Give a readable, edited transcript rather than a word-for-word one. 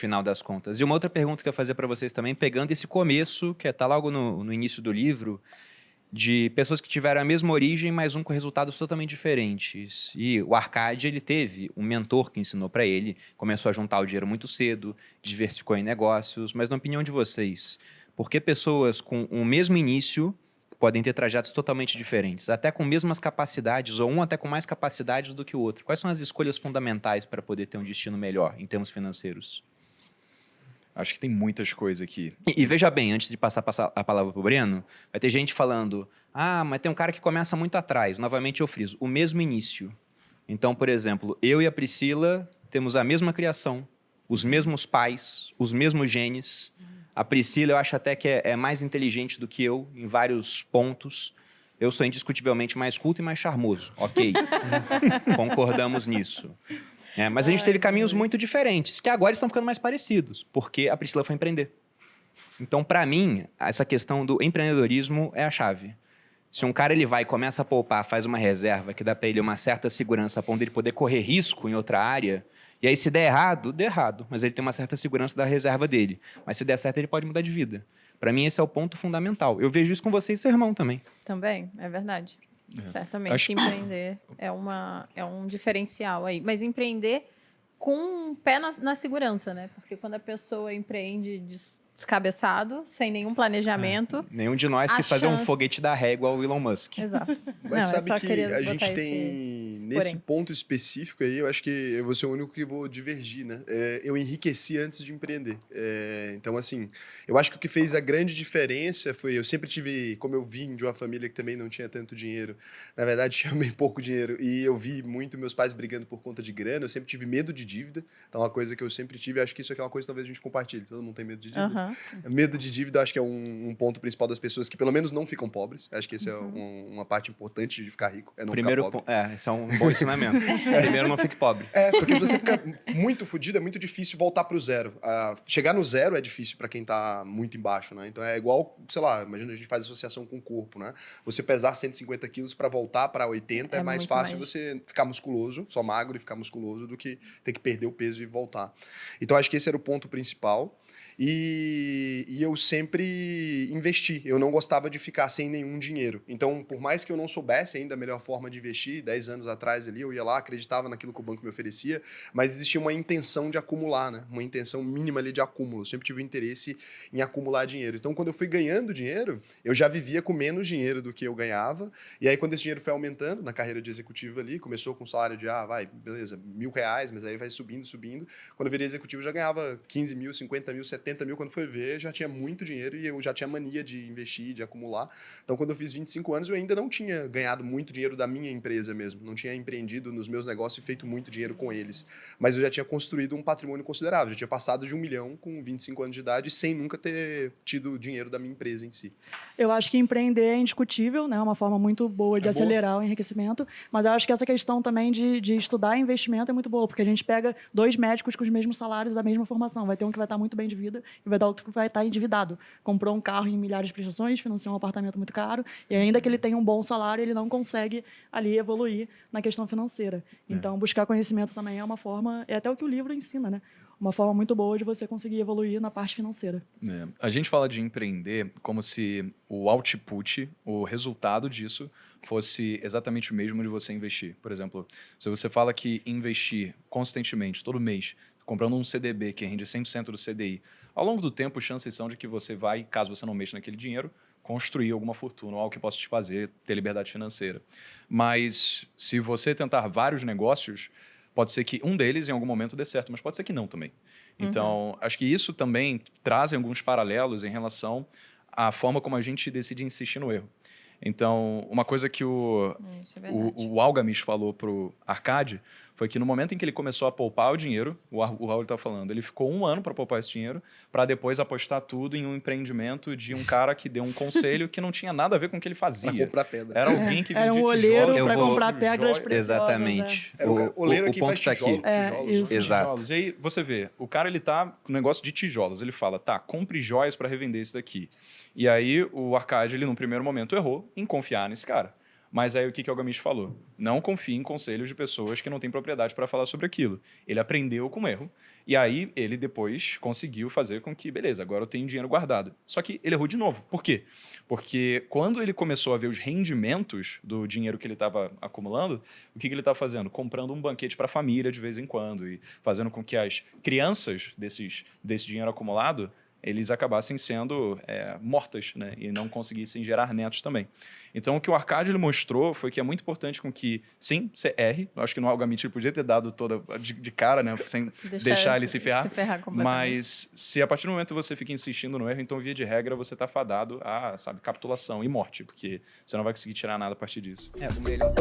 final das contas. E uma outra pergunta que eu ia fazer para vocês também, pegando esse começo, que está logo no início do livro, de pessoas que tiveram a mesma origem, mas um com resultados totalmente diferentes. E o Arcade, ele teve um mentor que ensinou para ele, começou a juntar o dinheiro muito cedo, diversificou em negócios, mas na opinião de vocês, por que pessoas com o mesmo início podem ter trajetos totalmente diferentes, até com mesmas capacidades, ou um até com mais capacidades do que o outro? Quais são as escolhas fundamentais para poder ter um destino melhor em termos financeiros? Acho que tem muitas coisas aqui. E veja bem, antes de passar a palavra para o Breno, vai ter gente falando, mas tem um cara que começa muito atrás. Novamente eu friso, o mesmo início. Então, por exemplo, eu e a Priscila temos a mesma criação, os mesmos pais, os mesmos genes. A Priscila eu acho até que é mais inteligente do que eu em vários pontos. Eu sou indiscutivelmente mais culto e mais charmoso, ok. Concordamos nisso. Mas a gente teve caminhos muito diferentes, que agora estão ficando mais parecidos, porque a Priscila foi empreender. Então, para mim, essa questão do empreendedorismo é a chave. Se um cara ele vai e começa a poupar, faz uma reserva que dá para ele uma certa segurança a ponto de ele poder correr risco em outra área, e aí se der errado, dê errado, mas ele tem uma certa segurança da reserva dele. Mas se der certo, ele pode mudar de vida. Para mim, esse é o ponto fundamental. Eu vejo isso com você e seu irmão também. Também, é verdade. Certamente, empreender é um diferencial aí. Mas empreender com um pé na segurança, né? Porque quando a pessoa empreende descabeçado, sem nenhum planejamento... Nenhum de nós quis fazer um foguete da régua ao Elon Musk. Exato. Mas sabe que a gente tem, nesse ponto específico aí, eu acho que eu vou ser o único que vou divergir, né? Eu enriqueci antes de empreender. Então, assim, eu acho que o que fez a grande diferença foi, eu sempre tive, como eu vim de uma família que também não tinha tanto dinheiro, na verdade tinha bem pouco dinheiro, e eu vi muito meus pais brigando por conta de grana, eu sempre tive medo de dívida, então uma coisa que eu sempre tive, acho que isso aqui é uma coisa que talvez a gente compartilhe, todo mundo tem medo de dívida. Medo de dívida, acho que é um ponto principal das pessoas que pelo menos não ficam pobres. Acho que esse é uma parte importante de ficar rico, é não ficar pobre. Esse é um bom ensinamento. Primeiro, não fique pobre. Porque se você fica muito fudido, é muito difícil voltar pro zero. Chegar no zero é difícil para quem tá muito embaixo, né? Então é igual, sei lá, imagina a gente faz associação com o corpo, né? Você pesar 150 quilos para voltar para 80 é mais fácil você ficar musculoso, só magro e ficar musculoso, do que ter que perder o peso e voltar. Então acho que esse era o ponto principal. E eu sempre investi. Eu não gostava de ficar sem nenhum dinheiro. Então, por mais que eu não soubesse ainda a melhor forma de investir, 10 anos atrás ali, eu ia lá, acreditava naquilo que o banco me oferecia, mas existia uma intenção de acumular, né? Uma intenção mínima ali de acúmulo. Eu sempre tive o interesse em acumular dinheiro. Então, quando eu fui ganhando dinheiro, eu já vivia com menos dinheiro do que eu ganhava. E aí, quando esse dinheiro foi aumentando na carreira de executivo ali, começou com um salário de, beleza, R$1.000, mas aí vai subindo. Quando eu virei executivo, eu já ganhava 15 mil, 50 mil, 70 mil, quando foi ver, já tinha muito dinheiro e eu já tinha mania de investir, de acumular. Então, quando eu fiz 25 anos, eu ainda não tinha ganhado muito dinheiro da minha empresa mesmo. Não tinha empreendido nos meus negócios e feito muito dinheiro com eles. Mas eu já tinha construído um patrimônio considerável. Já tinha passado de 1 milhão com 25 anos de idade sem nunca ter tido dinheiro da minha empresa em si. Eu acho que empreender é indiscutível, né? Uma forma muito boa de acelerar o enriquecimento. Mas eu acho que essa questão também de estudar investimento é muito boa, porque a gente pega 2 médicos com os mesmos salários, a mesma formação. Vai ter um que vai estar muito bem de vida e vai dar outro que vai estar endividado. Comprou um carro em milhares de prestações, financiou um apartamento muito caro, e ainda que ele tenha um bom salário, ele não consegue ali evoluir na questão financeira. Então, buscar conhecimento também é uma forma, é até o que o livro ensina, né? Uma forma muito boa de você conseguir evoluir na parte financeira. A gente fala de empreender como se o output, o resultado disso, fosse exatamente o mesmo de você investir. Por exemplo, se você fala que investir consistentemente, todo mês, comprando um CDB que rende 100% do CDI, ao longo do tempo, chances são de que você vai, caso você não mexa naquele dinheiro, construir alguma fortuna, algo que possa te fazer ter liberdade financeira. Mas se você tentar vários negócios, pode ser que um deles em algum momento dê certo, mas pode ser que não também. Então, acho que isso também traz alguns paralelos em relação à forma como a gente decide insistir no erro. Então, uma coisa que o Algamis falou para o Arcade foi que no momento em que ele começou a poupar o dinheiro, o Raul está falando, ele ficou 1 ano para poupar esse dinheiro, para depois apostar tudo em um empreendimento de um cara que deu um conselho que não tinha nada a ver com o que ele fazia. Para comprar pedra. Era alguém que vendia Era um olheiro para tijolos, comprar pedras preciosas. Exatamente. Era o oleiro que ponto faz está aqui. tijolos. Exato. Tijolos. E aí você vê, o cara ele tá com um negócio de tijolos, ele fala, tá, compre joias para revender isso daqui. E aí o Arcade, ele no primeiro momento errou em confiar nesse cara. Mas aí o que o Algamist falou? Não confie em conselhos de pessoas que não têm propriedade para falar sobre aquilo. Ele aprendeu com o erro, e aí ele depois conseguiu fazer com que, beleza, agora eu tenho dinheiro guardado. Só que ele errou de novo. Por quê? Porque quando ele começou a ver os rendimentos do dinheiro que ele estava acumulando, o que ele estava fazendo? Comprando um banquete para a família de vez em quando e fazendo com que as crianças desse dinheiro acumulado eles acabassem sendo mortas, né? E não conseguissem gerar netos também. Então, o que o Arcade ele mostrou foi que é muito importante com que, sim, você erre. Eu acho que no Algamit ele podia ter dado toda de cara, né? Sem deixar ele se ferrar. Mas se a partir do momento você fica insistindo no erro, então, via de regra, você está fadado a, capitulação e morte, porque você não vai conseguir tirar nada a partir disso. O melhor...